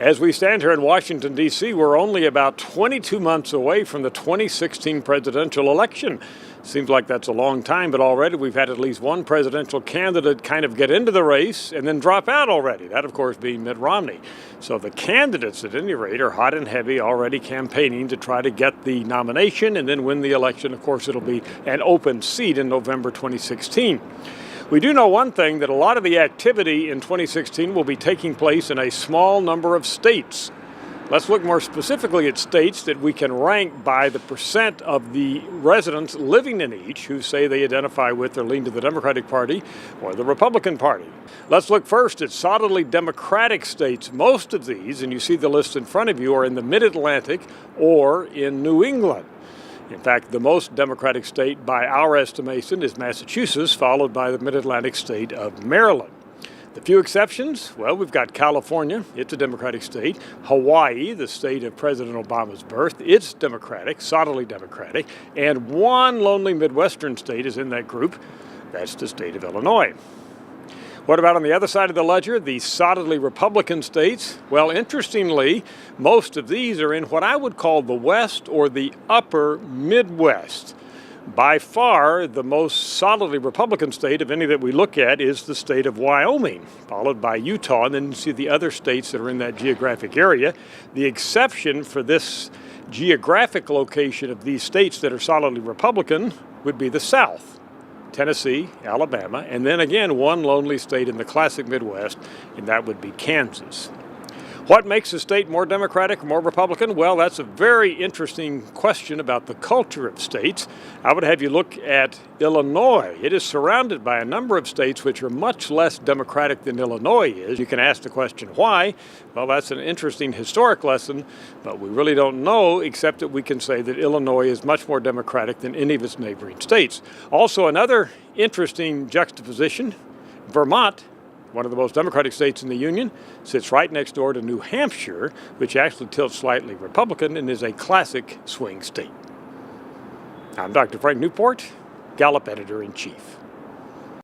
As we stand here in Washington, D.C., we're only about 22 months away from the 2016 presidential election. Seems like that's a long time, but already we've had at least one presidential candidate kind of get into the race and then drop out already. That, of course, being Mitt Romney. So the candidates, at any rate, are hot and heavy, already campaigning to try to get the nomination and then win the election. Of course, it'll be an open seat in November 2016. We do know one thing, that a lot of the activity in 2016 will be taking place in a small number of states. Let's look more specifically at states that we can rank by the percent of the residents living in each who say they identify with or lean to the Democratic Party or the Republican Party. Let's look first at solidly Democratic states. Most of these, and you see the list in front of you, are in the Mid-Atlantic or in New England. In fact, the most Democratic state by our estimation is Massachusetts, followed by the Mid-Atlantic state of Maryland. The few exceptions, well, we've got California, it's a Democratic state. Hawaii, the state of President Obama's birth, it's Democratic, solidly Democratic. And one lonely Midwestern state is in that group, that's the state of Illinois. What about on the other side of the ledger, the solidly Republican states? Well, interestingly, most of these are in what I would call the West or the upper Midwest. By far, the most solidly Republican state of any that we look at is the state of Wyoming, followed by Utah, and then you see the other states that are in that geographic area. The exception for this geographic location of these states that are solidly Republican would be the South. Tennessee, Alabama, and then again one lonely state in the classic Midwest, and that would be Kansas. What makes a state more Democratic or more Republican? Well, that's a very interesting question about the culture of states. I would have you look at Illinois. It is surrounded by a number of states which are much less Democratic than Illinois is. You can ask the question, why? Well, that's an interesting historic lesson, but we really don't know, except that we can say that Illinois is much more Democratic than any of its neighboring states. Also, another interesting juxtaposition, Vermont, one of the most Democratic states in the Union, sits right next door to New Hampshire, which actually tilts slightly Republican and is a classic swing state. I'm Dr. Frank Newport, Gallup Editor-in-Chief.